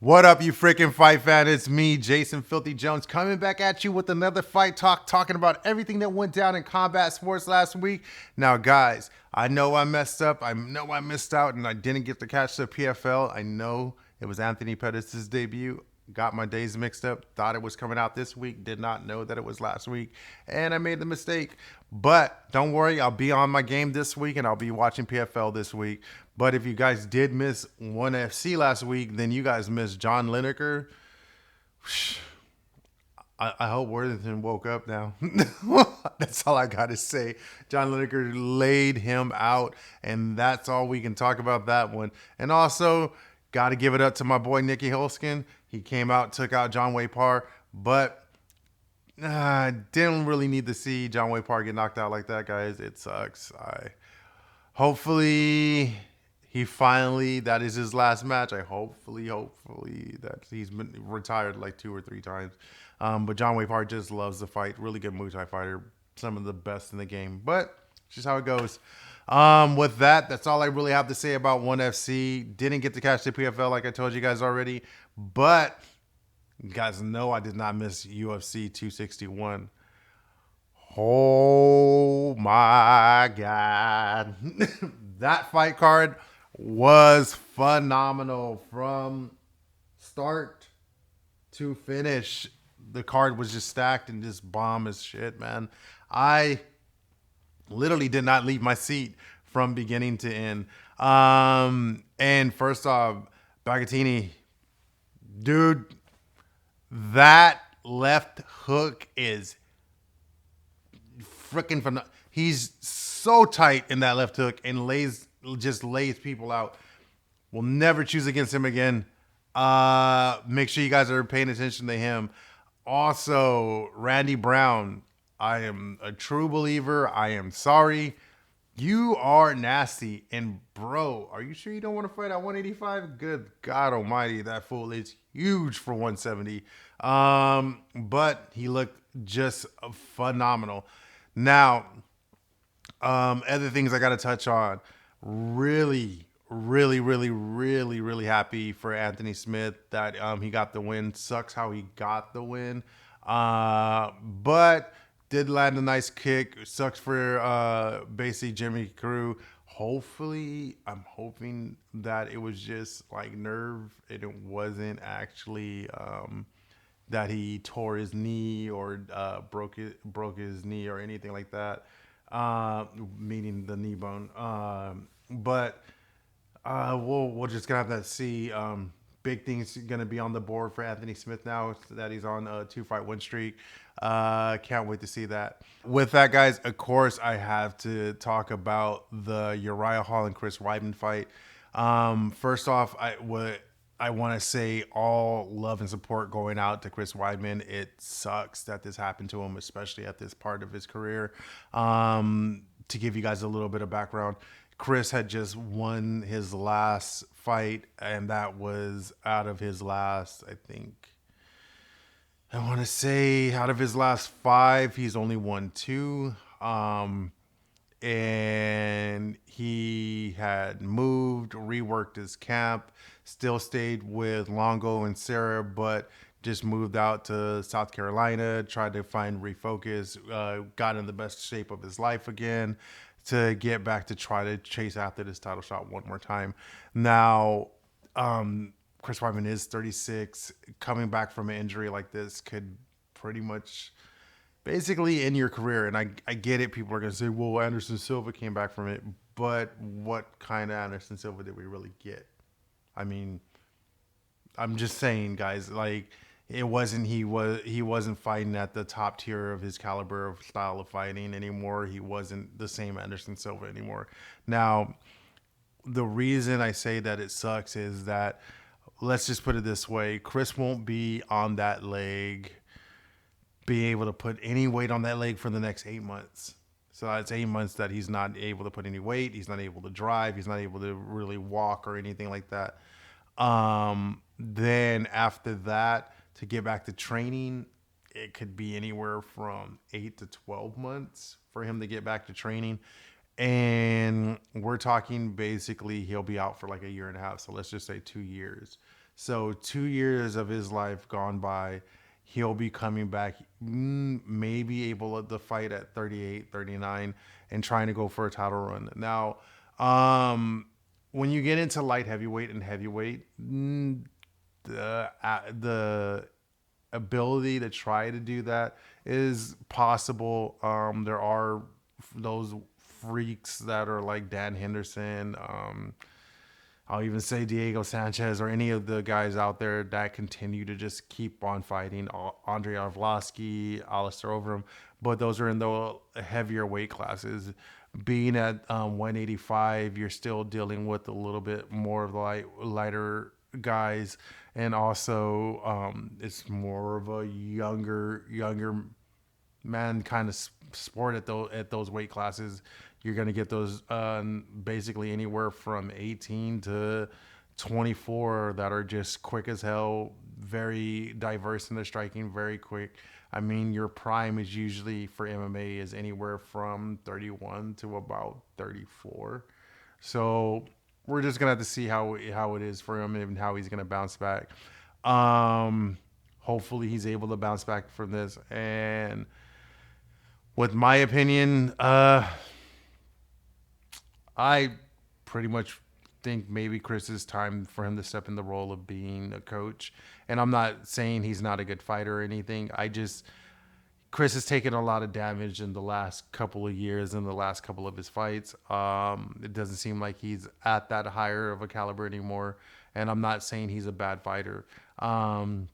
What up, you freaking fight fan? It's me, Jason Filthy Jones, coming back at you with another fight talk, talking about everything that went down in combat sports last week. Now, guys, I know I messed up. I know I missed out and I didn't get to catch the PFL. I know it was Anthony Pettis' debut. Got my days mixed up. Thought it was coming out this week. Did not know that it was last week. And I made the mistake. But don't worry, I'll be on my game this week and I'll be watching PFL this week. But if you guys did miss ONE FC last week, then you guys missed John Lineker. I hope Worthington woke up now. That's all I got to say. John Lineker laid him out, and that's all we can talk about that one. And also, got to give it up to my boy Nicky Holskin. He came out, took out John Wei Parr, but didn't really need to see John Wei Parr get knocked out like that, guys. It sucks. Hopefully he finally, that is his last match. Hopefully that he's been retired like 2 or 3 times. But John Wei Parr just loves the fight. Really good Muay Thai fighter. Some of the best in the game. But it's just how it goes. With that, that's all I really have to say about ONE FC. Didn't get to catch the PFL like I told you guys already. But you guys know I did not miss UFC 261. Oh my God. That fight card was phenomenal from start to finish. The card was just stacked and just bomb as shit, man. I literally did not leave my seat from beginning to end. And first off, Bagatini, dude, that left hook is freaking phenomenal. He's so tight in that left hook and lays people out. We'll never choose against him again. Make sure you guys are paying attention to him. Also, Randy Brown, I am a true believer. I am sorry. You are nasty. And bro, are you sure you don't want to fight at 185? Good God almighty, that fool is huge for 170. But he looked just phenomenal. Now, other things I got to touch on. Really happy for Anthony Smith that he got the win. Sucks how he got the win. But did land a nice kick. Sucks for basically Jimmy Crew. Hopefully, I'm hoping that it was just like nerve. It wasn't actually that he tore his knee or broke his knee or anything like that. Meaning the knee bone. But we're just gonna have to see. Big things gonna be on the board for Anthony Smith now that he's on a 2-fight win streak. Can't wait to see that. With that, guys, of course I have to talk about the Uriah Hall and Chris Weidman fight. First off, I want to say all love and support going out to Chris Weidman. It sucks that this happened to him, especially at this part of his career. To give you guys a little bit of background, Chris had just won his last fight, and that was out of his last, I want to say out of his last 5, he's only won 2. And he had moved, reworked his camp, still stayed with Longo and Sarah, but just moved out to South Carolina, tried to find refocus, got in the best shape of his life again to get back to try to chase after this title shot one more time. Now, Chris Weidman is 36. Coming back from an injury like this could pretty much basically end your career. And I get it. People are going to say, well, Anderson Silva came back from it. But what kind of Anderson Silva did we really get? I mean, I'm just saying, guys, like, it wasn't he wasn't fighting at the top tier of his caliber of style of fighting anymore. He wasn't the same Anderson Silva anymore. Now, the reason I say that it sucks is that, let's just put it this way, Chris won't be on that leg, be able to put any weight on that leg for the next 8 months. So that's 8 months that he's not able to put any weight. He's not able to drive. He's not able to really walk or anything like that. Then after that, to get back to training, it could be anywhere from 8 to 12 months for him to get back to training. And we're talking basically he'll be out for like a year and a half. So let's just say 2 years. So 2 years of his life gone by. He'll be coming back, maybe able to fight at 38, 39, and trying to go for a title run. Now, when you get into light heavyweight and heavyweight, the ability to try to do that is possible. There are those freaks that are like Dan Henderson. I'll even say Diego Sanchez or any of the guys out there that continue to just keep on fighting. Andre Arlovsky, Alistair Overeem, but those are in the heavier weight classes. Being at 185, you're still dealing with a little bit more of the lighter guys, and also it's more of a younger man kind of sport at those weight classes. You're going to get those basically anywhere from 18 to 24 that are just quick as hell, very diverse in their striking, very quick. I mean, your prime is usually for MMA is anywhere from 31 to about 34. So we're just gonna have to see how it is for him and how he's gonna bounce back. Hopefully he's able to bounce back from this. And with my opinion, I pretty much think maybe Chris is time for him to step in the role of being a coach. And I'm not saying he's not a good fighter or anything. Chris has taken a lot of damage in the last couple of years in the last couple of his fights. It doesn't seem like he's at that higher of a caliber anymore. And I'm not saying he's a bad fighter. I'm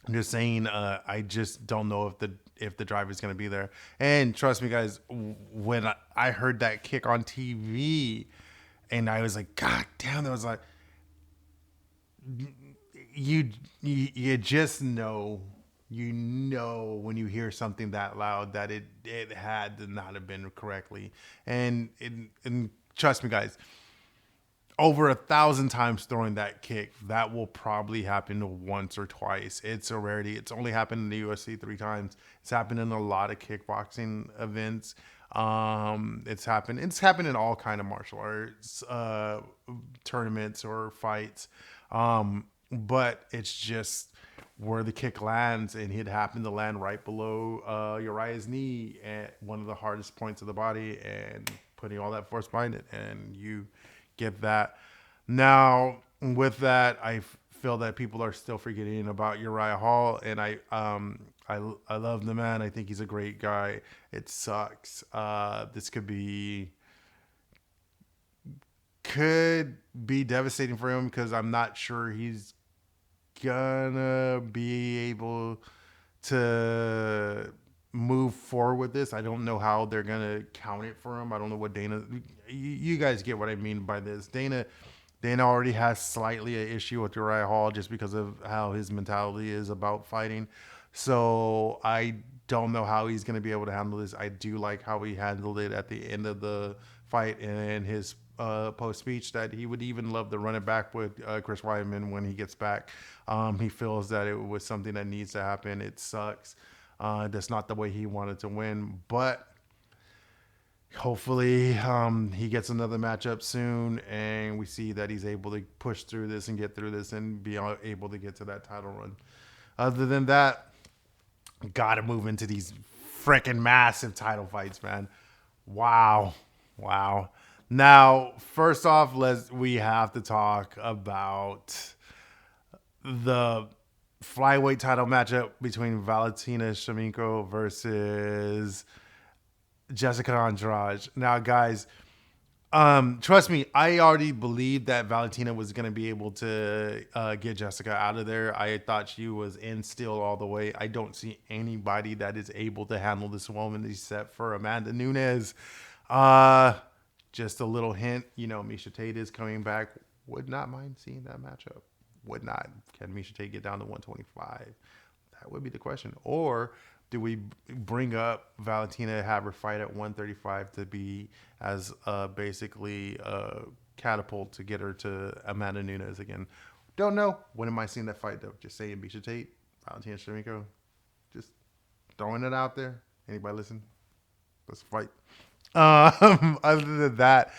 just saying, I just don't know if the drive is going to be there. And trust me, guys, when I heard that kick on TV, and I was like, God damn, that was like, you just know, when you hear something that loud that it had to not have been correctly. And trust me, guys, over 1,000 times throwing that kick, that will probably happen once or twice. It's a rarity. It's only happened in the UFC 3 times. It's happened in a lot of kickboxing events. It's happened. It's happened in all kind of martial arts tournaments or fights. But it's just where the kick lands, and it happened to land right below Uriah's knee at one of the hardest points of the body, and putting all that force behind it, and you get that. Now, with that, I feel that people are still forgetting about Uriah Hall, and I love the man. I think he's a great guy. It sucks. This could be devastating for him because I'm not sure he's gonna be able to move forward with this. I don't know how they're gonna count it for him. I don't know what Dana. You guys get what I mean by this. Dana already has slightly an issue with Uriah Hall just because of how his mentality is about fighting. So I don't know how he's gonna be able to handle this. I do like how he handled it at the end of the fight and his post speech that he would even love to run it back with Chris Weidman when he gets back. He feels that it was something that needs to happen. It sucks. That's not the way he wanted to win, but hopefully he gets another matchup soon, and we see that he's able to push through this and get through this and be able to get to that title run. Other than that, gotta move into these freaking massive title fights, man. Wow. Now, first off, we have to talk about the flyweight title matchup between Valentina Shevchenko versus Jessica Andrade. Now, guys, trust me, I already believed that Valentina was going to be able to get Jessica out of there. I thought she was in still all the way. I don't see anybody that is able to handle this woman except for Amanda Nunes. Just a little hint, Miesha Tate is coming back. Would not mind seeing that matchup. Would not. Can Miesha Tate get down to 125? That would be the question. Or do we bring up Valentina, have her fight at 135 to be as basically a catapult to get her to Amanda Nunes again? Don't know. When am I seeing that fight, though? Just saying Miesha Tate, Valentina Shevchenko. Just throwing it out there. Anybody listen? Let's fight. Other than that,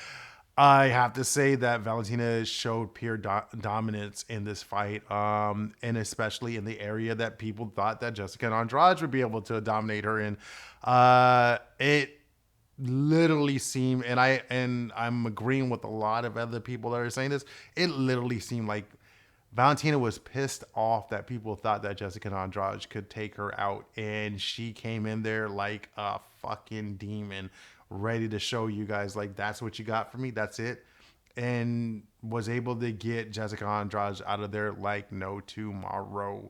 I have to say that Valentina showed pure dominance in this fight, and especially in the area that people thought that Jessica Andrade would be able to dominate her in. It literally seemed, and I'm agreeing with a lot of other people that are saying this. It literally seemed like Valentina was pissed off that people thought that Jessica Andrade could take her out, and she came in there like a fucking demon, ready to show you guys like that's what you got for me, that's it, and was able to get Jessica Andrade out of there like no tomorrow.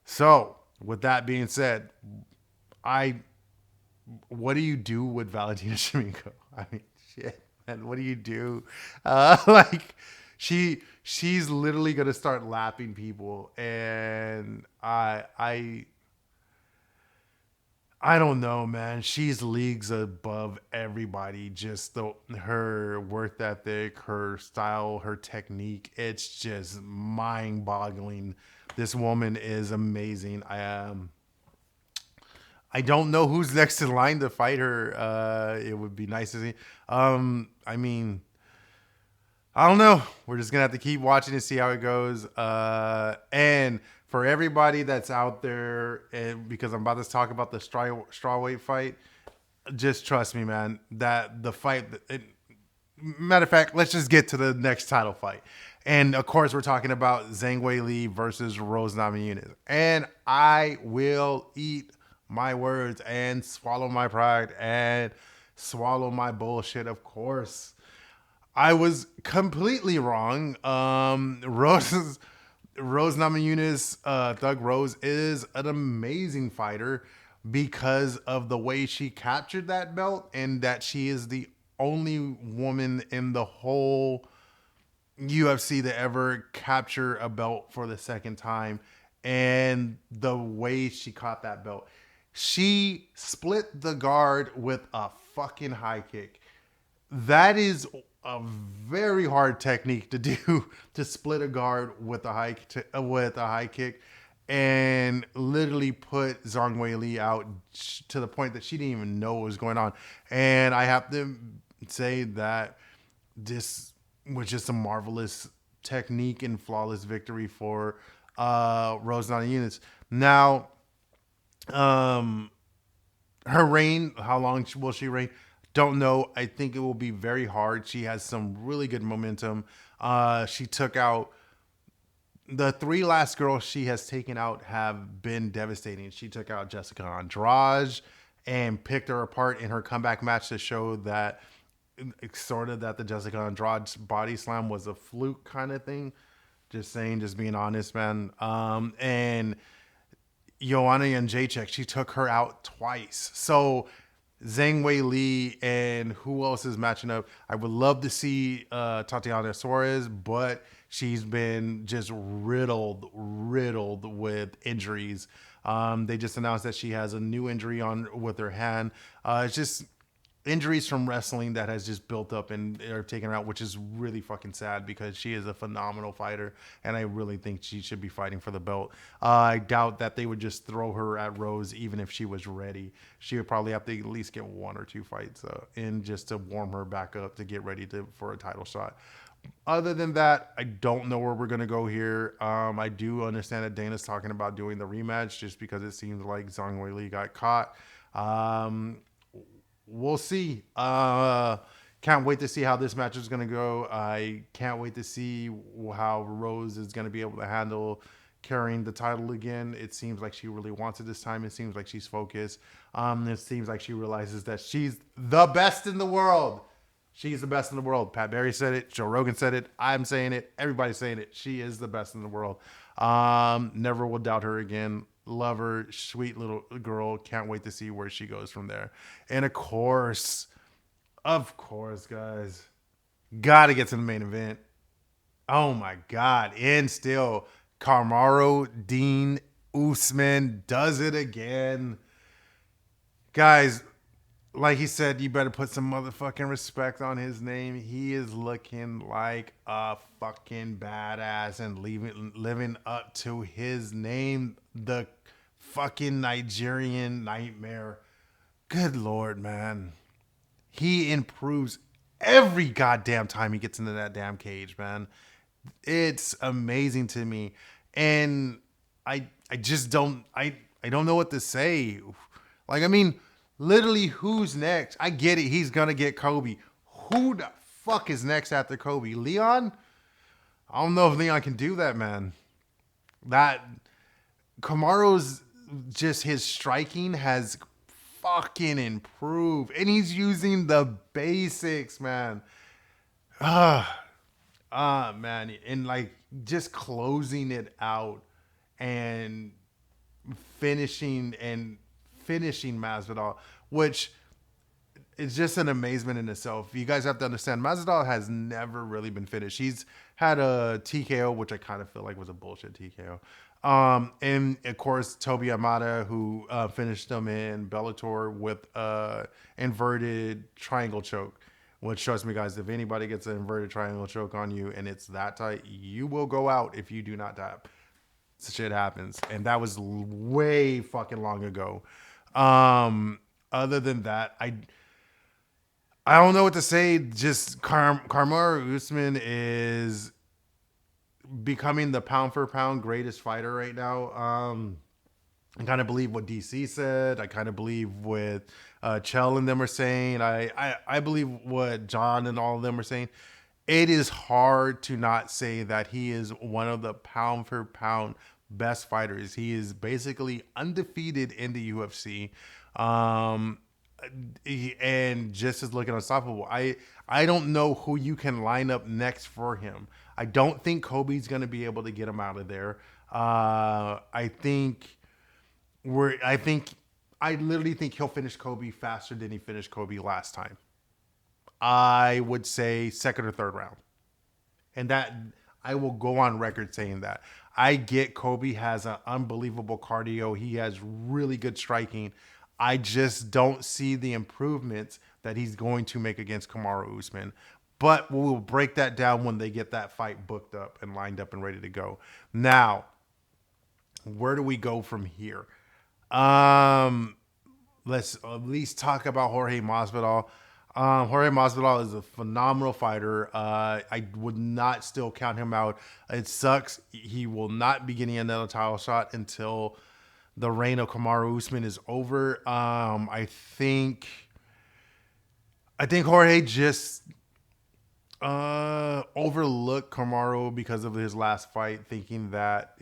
So, with that being said, I what do you do with Valentina Shevchenko? I mean, shit, man, what do you do? Like, she's literally gonna start lapping people, and I don't know, man. She's leagues above everybody. Just her work ethic, her style, her technique. It's just mind-boggling. This woman is amazing. I don't know who's next in line to fight her. It would be nice to see. I mean, I don't know. We're just gonna have to keep watching to see how it goes. And for everybody that's out there, and because I'm about to talk about the strawweight fight, just trust me, man. That the fight. Matter of fact, let's just get to the next title fight. And of course, we're talking about Zhang Weili versus Rose Namajunas. And I will eat my words and swallow my pride and swallow my bullshit, of course. I was completely wrong. Rose Namajunas, Thug Rose, is an amazing fighter because of the way she captured that belt, and that she is the only woman in the whole UFC to ever capture a belt for the second time. And the way she caught that belt, she split the guard with a fucking high kick. That is a very hard technique to do, to split a guard with a high kick, and literally put Zhang Weili out to the point that she didn't even know what was going on. And I have to say that this was just a marvelous technique and flawless victory for Rose Namajunas. Now, um, her reign, how long will she reign? Don't know. I think it will be very hard. She has some really good momentum. She took out the three last girls she has taken out have been devastating. She took out Jessica Andrade and picked her apart in her comeback match to show that sort of that the Jessica Andrade body slam was a fluke kind of thing. Just saying, just being honest, man. And Joanna Jędrzejczyk, she took her out twice. So Zhang Weili and who else is matching up? I would love to see Tatiana Suarez, but she's been just riddled with injuries. They just announced that she has a new injury on with her hand. It's just injuries from wrestling that has just built up and are taken her out, which is really fucking sad because she is a phenomenal fighter, and I really think she should be fighting for the belt. I doubt that they would just throw her at Rose even if she was ready. She would probably have to at least get one or two fights in just to warm her back up to get ready for a title shot. Other than that, I don't know where we're going to go here. I do understand that Dana's talking about doing the rematch just because it seems like Zhang Weili got caught. We'll see. Can't wait to see how this match is going to go. I can't wait to see how Rose is going to be able to handle carrying the title again. It seems like she really wants it this time. It seems like she's focused. It seems like she realizes that she's the best in the world. She's the best in the world. Pat Barry said it. Joe Rogan said it. I'm saying it. Everybody's saying it. She is the best in the world. Never will doubt her again. Love her. Sweet little girl. Can't wait to see where she goes from there. And of course, guys, got to get to the main event. Oh my God. And still, Kamaru Dean Usman does it again. Guys, like he said, you better put some motherfucking respect on his name. He is looking like a fucking badass and living up to his name, the fucking Nigerian Nightmare. Good Lord, man. He improves every goddamn time he gets into that damn cage, man. It's amazing to me. And I just I don't know what to say. Like, I mean, literally, who's next? I get it. He's gonna get Kobe. Who the fuck is next after Kobe? Leon? I don't know if Leon can do that, man. That Kamaru's just his striking has fucking improved, and he's using the basics, man. Man, and like just closing it out and finishing and finishing Masvidal, which is just an amazement in itself. You guys have to understand, Masvidal has never really been finished. He's had a TKO, which I kind of feel like was a bullshit TKO. And of course, Toby Amada, who finished him in Bellator with inverted triangle choke. Which, trust me, guys, if anybody gets an inverted triangle choke on you and it's that tight, you will go out if you do not tap. Shit happens, and that was way fucking long ago. Other than that, I don't know what to say. Just Kamaru Usman is becoming the pound for pound greatest fighter right now. I kind of believe what DC said. I kind of believe what Chell and them are saying. I believe what John and all of them are saying. It is hard to not say that he is one of the pound for pound best fighters. He is basically undefeated in the UFC. And just as looking unstoppable. I don't know who you can line up next for him. I don't think Kobe's going to be able to get him out of there. I literally think he'll finish Kobe faster than he finished Kobe last time. I would say second or third round. And that I will go on record saying that. I get Kobe has an unbelievable cardio. He has really good striking. I just don't see the improvements that he's going to make against Kamaru Usman. But we'll break that down when they get that fight booked up and lined up and ready to go. Now, where do we go from here? Let's at least talk about Jorge Masvidal. Jorge Masvidal is a phenomenal fighter. I would not still count him out. It sucks. He will not be getting another title shot until the reign of Kamaru Usman is over. I think Jorge just overlooked Kamaru because of his last fight, thinking that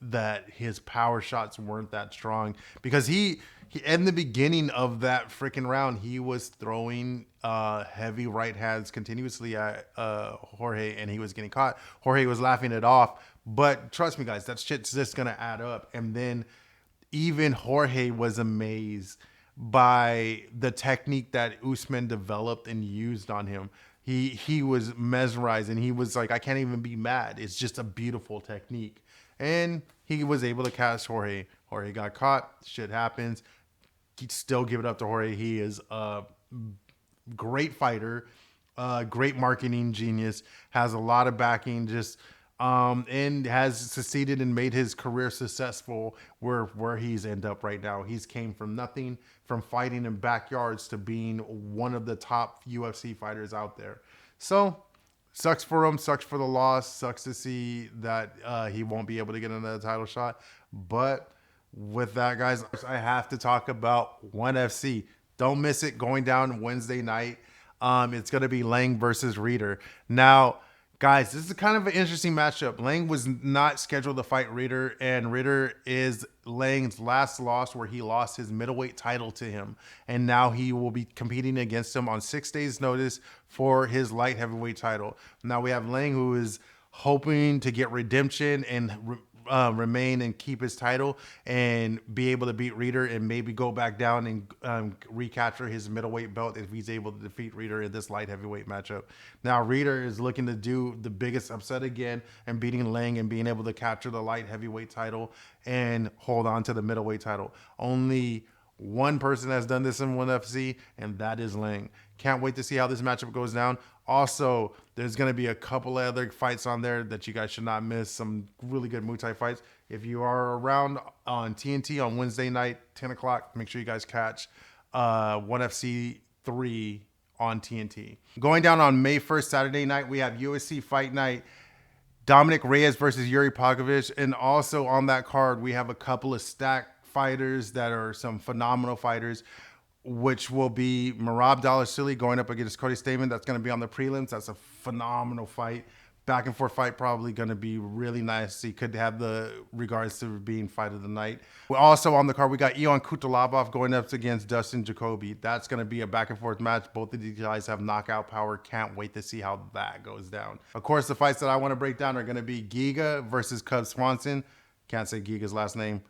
that his power shots weren't that strong, because he in the beginning of that freaking round he was throwing heavy right hands continuously at Jorge, and he was getting caught. Jorge was laughing it off, but trust me, guys, that shit's just gonna add up. And then even Jorge was amazed by the technique that Usman developed and used on him. He was mesmerized, and he was like, I can't even be mad. It's just a beautiful technique. And he was able to catch Jorge. Jorge got caught. Shit happens. He'd still give it up to Jorge. He is a great fighter, great marketing genius, has a lot of backing, and has succeeded and made his career successful where he's ended up right now. He's came from nothing, from fighting in backyards to being one of the top UFC fighters out there. So sucks for him, sucks for the loss, sucks to see that he won't be able to get another title shot. But with that, guys, I have to talk about ONE FC. Don't miss it, going down Wednesday night. It's going to be Lang versus Reader. Now, guys, this is kind of an interesting matchup. Lang was not scheduled to fight Reader, and Reader is Lang's last loss, where he lost his middleweight title to him. And now he will be competing against him on 6 days' notice for his light heavyweight title. Now we have Lang, who is hoping to get redemption and remain and keep his title and be able to beat Reader and maybe go back down and recapture his middleweight belt if he's able to defeat Reader in this light heavyweight matchup. Now Reader is looking to do the biggest upset again and beating Lang and being able to capture the light heavyweight title and hold on to the middleweight title. Only one person has done this in ONE FC, and that is Lang. Can't wait to see how this matchup goes down. Also, there's going to be a couple of other fights on there that you guys should not miss. Some really good Muay Thai fights. If you are around on TNT on Wednesday night, 10 o'clock, make sure you guys catch ONE FC 3 on TNT. Going down on May 1st, Saturday night, we have UFC Fight Night. Dominic Reyes versus Jiri Prochazka. And also on that card, we have a couple of stacked fighters that are some phenomenal fighters, which will be Merab Dvalishvili going up against Cody Stamann. That's going to be on the prelims. That's a phenomenal fight. Back and forth fight, probably going to be really nice. He could have the regards to being fight of the night. We're also on the card, we got Ion Kutalabov going up against Dustin Jacoby. That's going to be a back and forth match. Both of these guys have knockout power. Can't wait to see how that goes down. Of course, the fights that I want to break down are going to be Giga versus Cub Swanson. Can't say Giga's last name,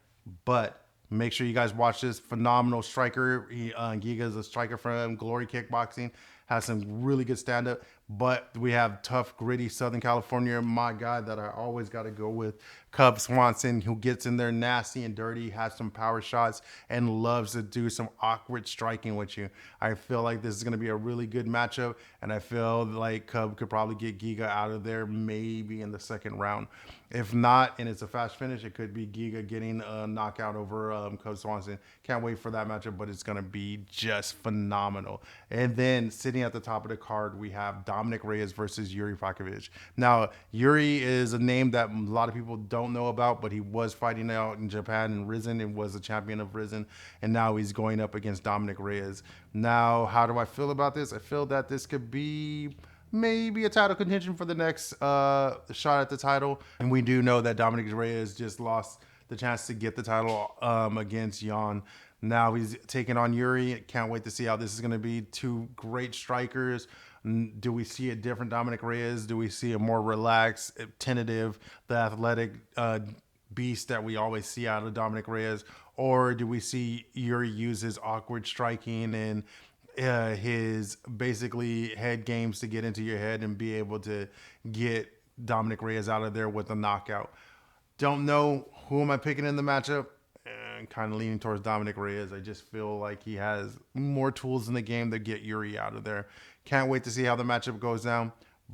but make sure you guys watch this. Phenomenal striker. Giga is a striker from Glory Kickboxing. Has some really good stand-up. But we have tough, gritty Southern California, my guy that I always got to go with, Cub Swanson, who gets in there nasty and dirty, has some power shots, and loves to do some awkward striking with you. I feel like this is going to be a really good matchup, and I feel like Cub could probably get Giga out of there maybe in the second round. If not, and it's a fast finish, it could be Giga getting a knockout over Cub Swanson. Can't wait for that matchup, but it's going to be just phenomenal. And then sitting at the top of the card, we have Dominic Reyes versus Jiri Prochazka. Now, Jiri is a name that a lot of people don't know about, but he was fighting out in Japan and Risen and was a champion of Risen, and now he's going up against Dominic Reyes. Now, how do I feel about this? I feel that this could be maybe a title contention for the next shot at the title. And we do know that Dominic Reyes just lost the chance to get the title against Jan. Now he's taking on Jiri. Can't wait to see how this is going to be. Two great strikers. Do we see a different Dominic Reyes? Do we see a more relaxed, tentative, the athletic beast that we always see out of Dominic Reyes? Or do we see Jiri use his awkward striking and his basically head games to get into your head and be able to get Dominic Reyes out of there with a knockout? Don't know who am I picking in the matchup. Kind of leaning towards Dominic Reyes. I just feel like he has more tools in the game to get Jiri out of there. Can't wait to see how the matchup goes down.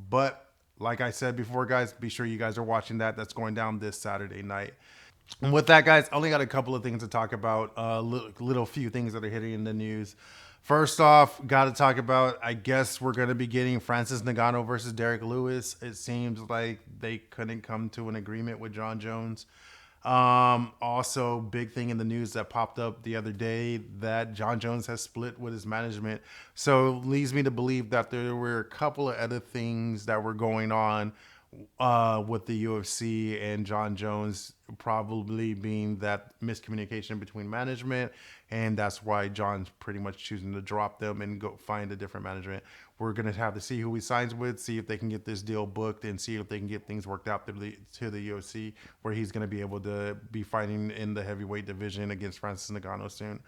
But like I said before, guys, be sure you guys are watching that. That's going down this Saturday night. And with that, guys, I only got a couple of things to talk about. Little few things that are hitting in the news. First off, got to talk about, I guess we're going to be getting Francis Ngannou versus Derek Lewis. It seems like they couldn't come to an agreement with Jon Jones. Also, big thing in the news that popped up the other day that Jon Jones has split with his management. So leads me to believe that there were a couple of other things that were going on with the UFC and Jon Jones, probably being that miscommunication between management, and that's why Jon's pretty much choosing to drop them and go find a different management. We're going to have to see who he signs with, see if they can get this deal booked, and see if they can get things worked out to the UFC, where he's going to be able to be fighting in the heavyweight division against Francis Ngannou soon.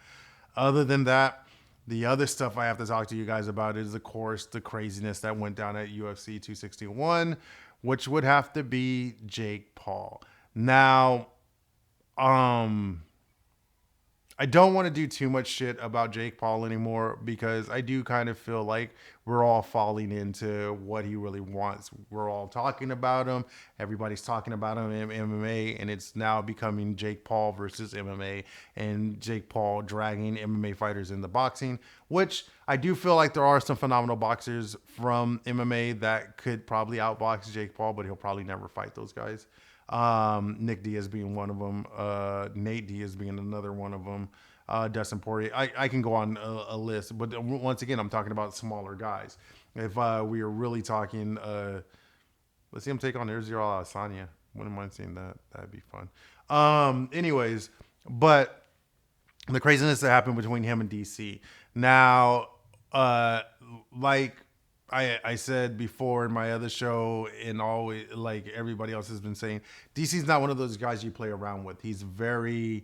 Other than that, the other stuff I have to talk to you guys about is, of course, the craziness that went down at UFC 261, which would have to be Jake Paul. Now, I don't want to do too much shit about Jake Paul anymore, because I do kind of feel like we're all falling into what he really wants. We're all talking about him. Everybody's talking about him in MMA, and it's now becoming Jake Paul versus MMA, and Jake Paul dragging MMA fighters into boxing, which I do feel like there are some phenomenal boxers from MMA that could probably outbox Jake Paul, but he'll probably never fight those guys. Nick Diaz being one of them, Nate Diaz being another one of them, Dustin Poirier. I can go on a list, but once again, I'm talking about smaller guys. If we are really talking, let's see him take on Israel Adesanya. Wouldn't mind seeing that. That'd be fun. Anyways, but the craziness that happened between him and DC. Now, like I said before in my other show, and always like everybody else has been saying, DC's not one of those guys you play around with. He's very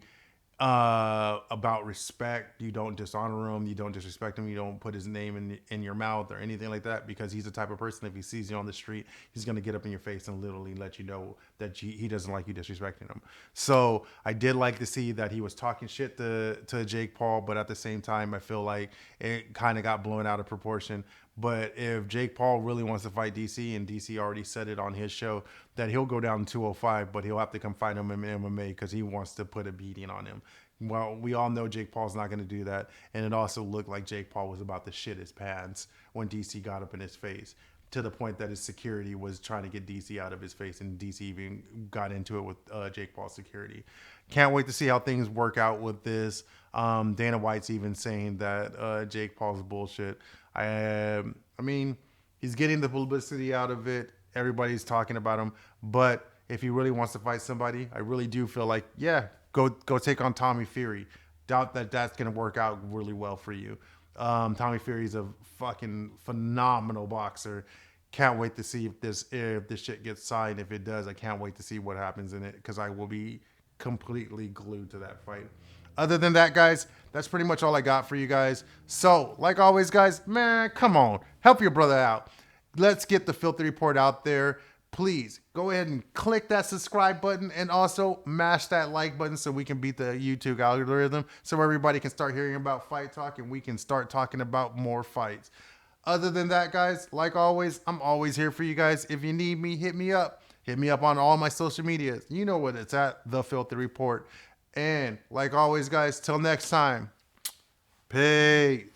about respect. You don't dishonor him. You don't disrespect him. You don't put his name in your mouth or anything like that, because he's the type of person, if he sees you on the street, he's going to get up in your face and literally let you know that he doesn't like you disrespecting him. So I did like to see that he was talking shit to Jake Paul, but at the same time, I feel like it kind of got blown out of proportion. But if Jake Paul really wants to fight DC, and DC already said it on his show, that he'll go down 205, but he'll have to come fight him in MMA, because he wants to put a beating on him. Well, we all know Jake Paul's not going to do that. And it also looked like Jake Paul was about to shit his pants when DC got up in his face, to the point that his security was trying to get DC out of his face, and DC even got into it with Jake Paul's security. Can't wait to see how things work out with this. Dana White's even saying that Jake Paul's bullshit. I mean, he's getting the publicity out of it. Everybody's talking about him. But if he really wants to fight somebody, I really do feel like, yeah, go take on Tommy Fury. Doubt that that's going to work out really well for you. Tommy Fury's a fucking phenomenal boxer. Can't wait to see if this shit gets signed. If it does, I can't wait to see what happens in it, because I will be completely glued to that fight. Other than that, guys, that's pretty much all I got for you guys. So, like always, guys, man, come on, help your brother out. Let's get the Filthy Report out there. Please go ahead and click that subscribe button, and also mash that like button so we can beat the YouTube algorithm, so everybody can start hearing about Fight Talk and we can start talking about more fights. Other than that, guys, like always, I'm always here for you guys. If you need me, hit me up. Hit me up on all my social medias. You know what it's at, The Filthy Report. And like always, guys, till next time, peace.